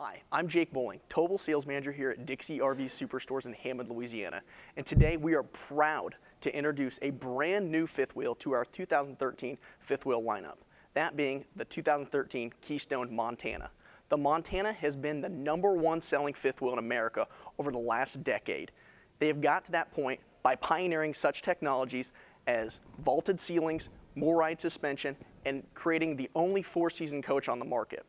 Hi, I'm Jake Bowling, Towable Sales Manager here at Dixie RV Superstores in Hammond, Louisiana. And today we are proud to introduce a brand new fifth wheel to our 2013 fifth wheel lineup. That being the 2013 Keystone Montana. The Montana has been the #1 selling fifth wheel in America over the last decade. They have got to that point by pioneering such technologies as vaulted ceilings, more ride suspension, and creating the only four-season coach on the market.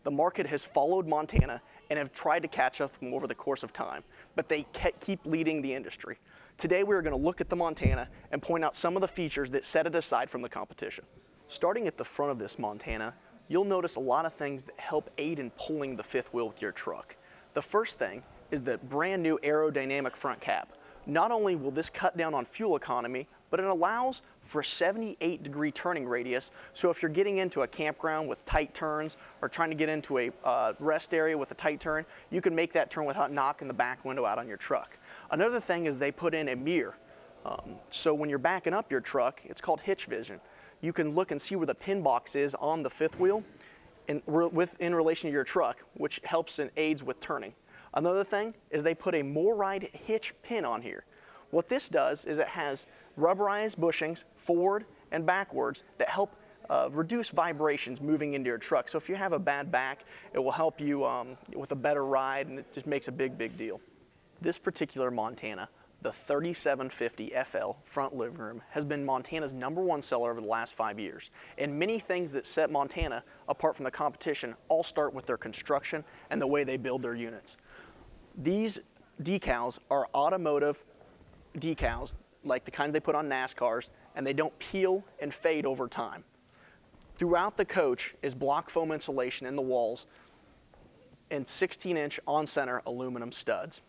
The market has followed Montana and have tried to catch up over the course of time, but they keep leading the industry. Today we are going to look at the Montana and point out some of the features that set it aside from the competition. Starting at the front of this Montana, you'll notice a lot of things that help aid in pulling the fifth wheel with your truck. The first thing is the brand new Aerodynamic Front Cab. Not only will this cut down on fuel economy, but it allows for a 78-degree turning radius. So if you're getting into a campground with tight turns or trying to get into a rest area with a tight turn, you can make that turn without knocking the back window out on your truck. Another thing is they put in a mirror. So when you're backing up your truck, it's called Hitch Vision. You can look and see where the pin box is on the fifth wheel in relation to your truck, which helps and aids with turning. Another thing is they put a more ride hitch pin on here. What this does is it has rubberized bushings forward and backwards that help reduce vibrations moving into your truck. So if you have a bad back, it will help you with a better ride, and it just makes a big deal. This particular Montana, the 3750 FL front living room, has been Montana's #1 seller over the last 5 years. And many things that set Montana apart from the competition all start with their construction and the way they build their units. These decals are automotive decals, like the kind they put on NASCARs, and they don't peel and fade over time. Throughout the coach is block foam insulation in the walls and 16-inch on-center aluminum studs.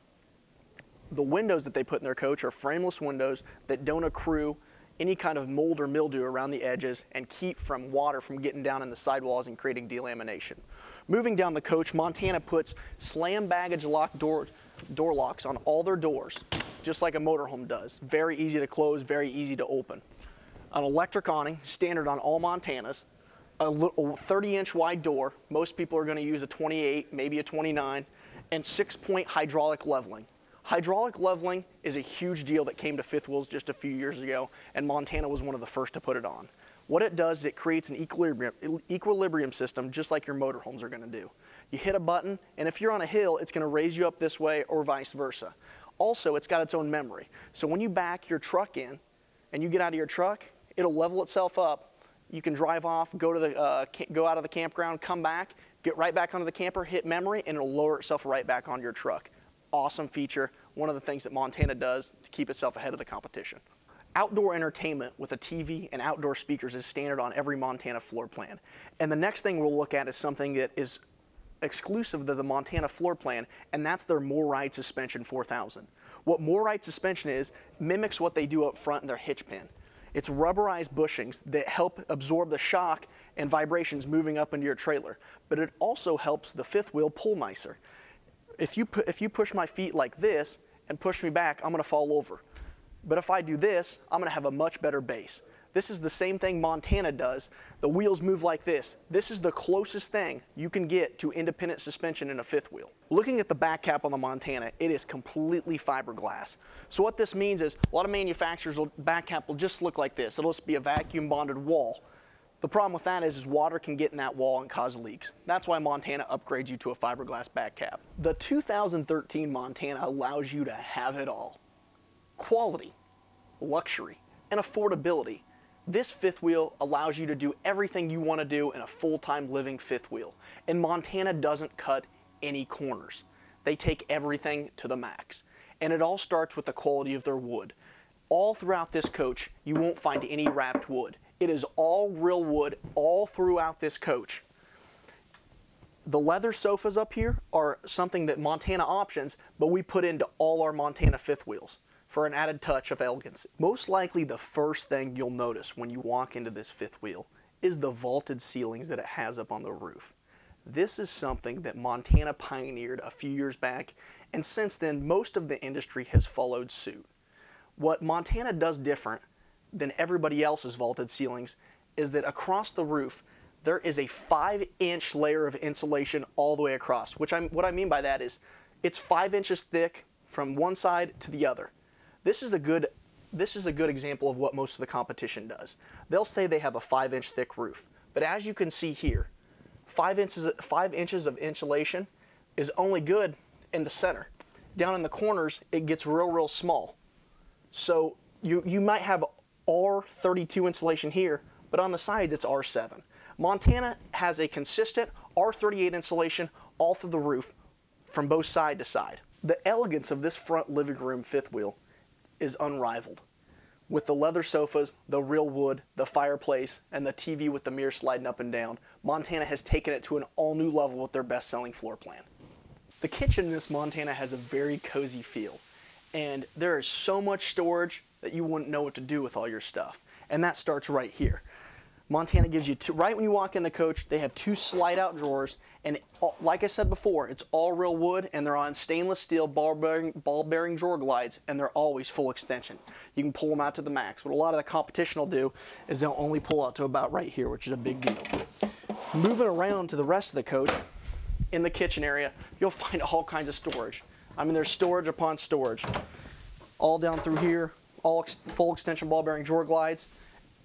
The windows that they put in their coach are frameless windows that don't accrue any kind of mold or mildew around the edges and keep from water from getting down in the sidewalls and creating delamination. Moving down the coach, Montana puts slam baggage lock door locks on all their doors, just like a motorhome does. Very easy to close, very easy to open. An electric awning, standard on all Montanas. A 30-inch wide door. Most people are going to use a 28, maybe a 29, and 6-point hydraulic leveling. Hydraulic leveling is a huge deal that came to fifth wheels just a few years ago, and Montana was one of the first to put it on. What it does is it creates an equilibrium system just like your motorhomes are going to do. You hit a button, and if you're on a hill, it's going to raise you up this way or vice versa. Also, it's got its own memory. So when you back your truck in and you get out of your truck, it'll level itself up. You can drive off, go out of the campground, come back, get right back onto the camper, hit memory, and it'll lower itself right back onto your truck. Awesome feature, one of the things that Montana does to keep itself ahead of the competition. Outdoor entertainment with a TV and outdoor speakers is standard on every Montana floor plan. And the next thing we'll look at is something that is exclusive to the Montana floor plan, and that's their More Ride Suspension 4000. What More Ride Suspension is mimics what they do up front in their hitch pin. It's rubberized bushings that help absorb the shock and vibrations moving up into your trailer, but it also helps the fifth wheel pull nicer. If you push my feet like this and push me back, I'm going to fall over. But if I do this, I'm going to have a much better base. This is the same thing Montana does. The wheels move like this. This is the closest thing you can get to independent suspension in a fifth wheel. Looking at the back cap on the Montana, it is completely fiberglass. So what this means is a lot of manufacturers' back cap will just look like this. It'll just be a vacuum bonded wall. The problem with that is water can get in that wall and cause leaks. That's why Montana upgrades you to a fiberglass back cap. The 2013 Montana allows you to have it all. Quality, luxury, and affordability. This fifth wheel allows you to do everything you want to do in a full-time living fifth wheel. And Montana doesn't cut any corners. They take everything to the max. And it all starts with the quality of their wood. All throughout this coach, you won't find any wrapped wood. It is all real wood all throughout this coach. The leather sofas up here are something that Montana options, but we put into all our Montana fifth wheels for an added touch of elegance. Most likely the first thing you'll notice when you walk into this fifth wheel is the vaulted ceilings that it has up on the roof. This is something that Montana pioneered a few years back, and since then most of the industry has followed suit. What Montana does different than everybody else's vaulted ceilings is that across the roof there is a 5-inch layer of insulation all the way across, what I mean by that is it's 5 inches thick from one side to the other. This is a good example of what most of the competition does. They'll say they have a 5-inch thick roof, but as you can see here, 5 inches of insulation is only good in the center. Down in the corners, it gets real small. So you might have R32 insulation here, but on the sides it's R7. Montana has a consistent R38 insulation all through the roof from both side to side. The elegance of this front living room fifth wheel is unrivaled. With the leather sofas, the real wood, the fireplace, and the TV with the mirror sliding up and down, Montana has taken it to an all-new level with their best-selling floor plan. The kitchen in this Montana has a very cozy feel, and there is so much storage that you wouldn't know what to do with all your stuff. And that starts right here. Montana gives you right when you walk in the coach, they have 2 slide-out drawers, and like I said before, it's all real wood, and they're on stainless steel ball-bearing drawer glides, and they're always full extension. You can pull them out to the max. What a lot of the competition will do is they'll only pull out to about right here, which is a big deal. Moving around to the rest of the coach, in the kitchen area, you'll find all kinds of storage. I mean, there's storage upon storage. All down through here, all full extension ball-bearing drawer glides,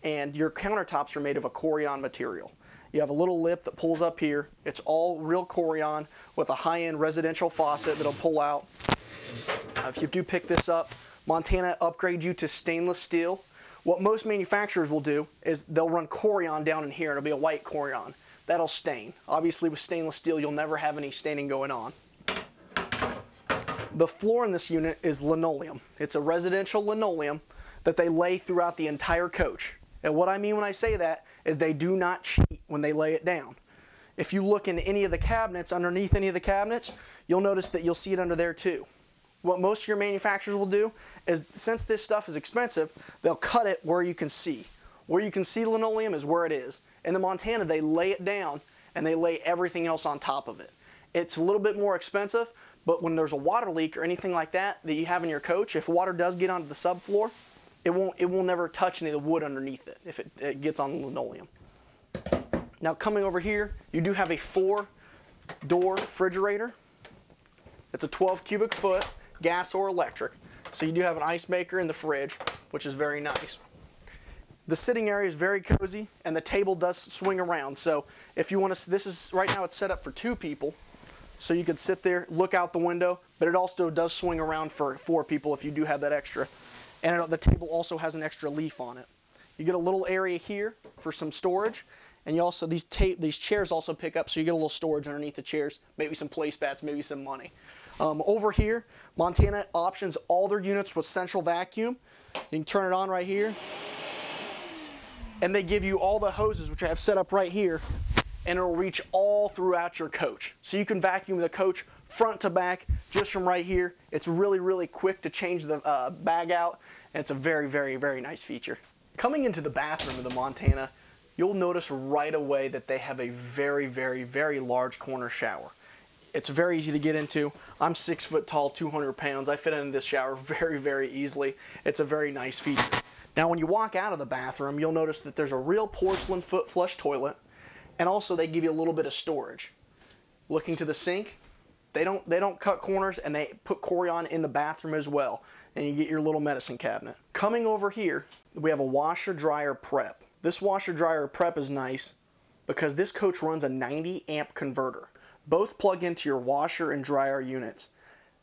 and your countertops are made of a Corian material. You have a little lip that pulls up here. It's all real Corian with a high-end residential faucet that'll pull out. If you do pick this up, Montana upgrades you to stainless steel. What most manufacturers will do is they'll run Corian down in here. It'll be a white Corian. That'll stain. Obviously with stainless steel, you'll never have any staining going on. The floor in this unit is linoleum. It's a residential linoleum that they lay throughout the entire coach. And what I mean when I say that is they do not cheat when they lay it down. If you look in any of the cabinets, underneath any of the cabinets, you'll notice that you'll see it under there too. What most of your manufacturers will do is, since this stuff is expensive, they'll cut it where you can see. Where you can see linoleum is where it is. In the Montana, they lay it down and they lay everything else on top of it. It's a little bit more expensive, but when there's a water leak or anything like that that you have in your coach, if water does get onto the subfloor, it will never touch any of the wood underneath it if it gets on linoleum. Now coming over here, you do have a 4-door refrigerator. It's a 12 cubic foot, gas or electric. So you do have an ice maker in the fridge, which is very nice. The sitting area is very cozy, and the table does swing around. So if you want to, right now it's set up for 2 people. So you could sit there, look out the window, but it also does swing around for 4 people if you do have that extra. And the table also has an extra leaf on it. You get a little area here for some storage, and you also, these chairs also pick up, so you get a little storage underneath the chairs, maybe some placemats, maybe some money. Over here, Montana options all their units with central vacuum. You can turn it on right here. And they give you all the hoses, which I have set up right here, and it'll reach all throughout your coach. So you can vacuum the coach front to back just from right here. It's really quick to change the bag out, and it's a very nice feature. Coming into the bathroom of the Montana, you'll notice right away that they have a very large corner shower. It's very easy to get into. I'm 6 foot tall, 200 pounds. I fit into this shower very easily. It's a very nice feature. Now when you walk out of the bathroom, you'll notice that there's a real porcelain foot flush toilet, and also they give you a little bit of storage. Looking to the sink, they don't cut corners, and they put Corian in the bathroom as well, and you get your little medicine cabinet. Coming over here, we have a washer dryer prep. This washer dryer prep is nice because this coach runs a 90 amp converter. Both plug into your washer and dryer units.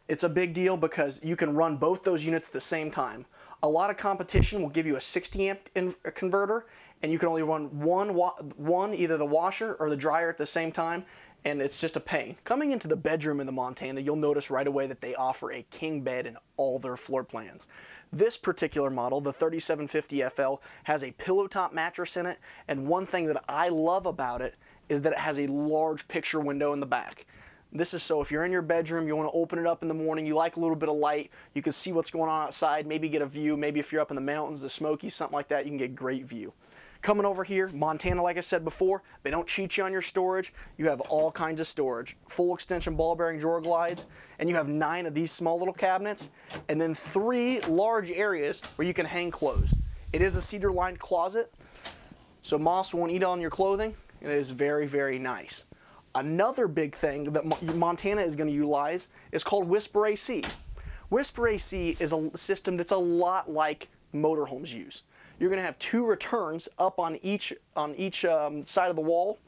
It's a big deal because you can run both those units at the same time. A lot of competition will give you a 60 amp converter, and you can only run one, either the washer or the dryer at the same time, and it's just a pain. Coming into the bedroom in the Montana, you'll notice right away that they offer a king bed in all their floor plans. This particular model, the 3750 FL, has a pillow top mattress in it, and one thing that I love about it is that it has a large picture window in the back. This is so if you're in your bedroom, you want to open it up in the morning, you like a little bit of light, you can see what's going on outside, maybe get a view, maybe if you're up in the mountains, the Smokies, something like that, you can get great view. Coming over here, Montana, like I said before, they don't cheat you on your storage. You have all kinds of storage. Full extension ball bearing drawer glides, and you have 9 of these small little cabinets, and then 3 large areas where you can hang clothes. It is a cedar lined closet, so moss won't eat on your clothing. and it is very, very nice. Another big thing that Montana is going to utilize is called Whisper AC. Whisper AC is a system that's a lot like motorhomes use. You're going to have 2 returns up on each side of the wall,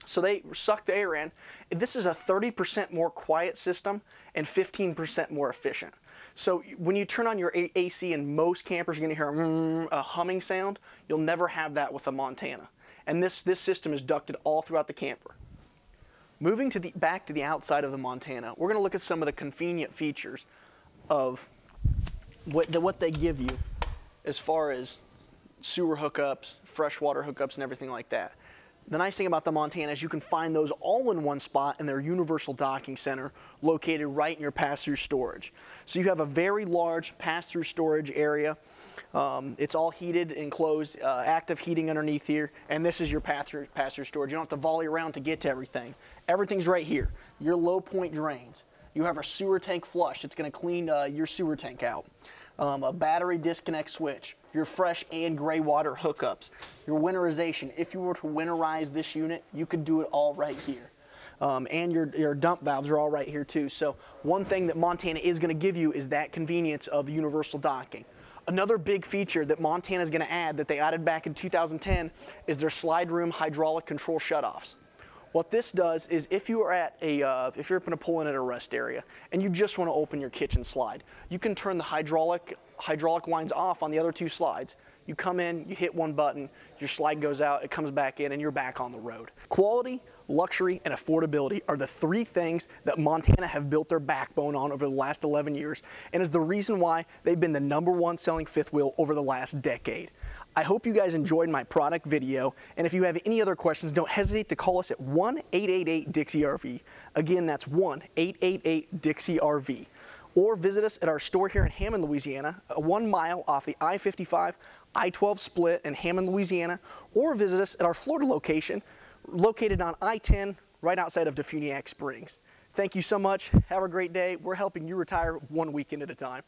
so they suck the air in. This is a 30% more quiet system and 15% more efficient. So when you turn on your AC, and most campers are going to hear a humming sound, you'll never have that with a Montana. And this system is ducted all throughout the camper. Moving back to the outside of the Montana, we're going to look at some of the convenient features of what they give you as far as sewer hookups, freshwater hookups, and everything like that. The nice thing about the Montana is you can find those all in one spot in their universal docking center located right in your pass-through storage. So you have a very large pass-through storage area. It's all heated, enclosed, active heating underneath here, and this is your pass-through storage. You don't have to volley around to get to everything. Everything's right here. Your low point drains. You have a sewer tank flush. It's going to clean your sewer tank out. A battery disconnect switch, your fresh and gray water hookups, your winterization. If you were to winterize this unit, you could do it all right here. And your dump valves are all right here too. So one thing that Montana is going to give you is that convenience of universal docking. Another big feature that Montana is going to add that they added back in 2010 is their slide room hydraulic control shutoffs. What this does is if you're going to pull in at a rest area and you just want to open your kitchen slide, you can turn the hydraulic lines off on the other 2 slides. You come in, you hit one button, your slide goes out, it comes back in, and you're back on the road. Quality, luxury, and affordability are the 3 things that Montana have built their backbone on over the last 11 years, and is the reason why they've been the #1 selling fifth wheel over the last decade. I hope you guys enjoyed my product video, and if you have any other questions, don't hesitate to call us at 1-888-DIXIE-RV. Again, that's 1-888-DIXIE-RV. Or visit us at our store here in Hammond, Louisiana, 1 mile off the I-55, I-12 split in Hammond, Louisiana, or visit us at our Florida location, located on I-10, right outside of Defuniak Springs. Thank you so much. Have a great day. We're helping you retire 1 weekend at a time.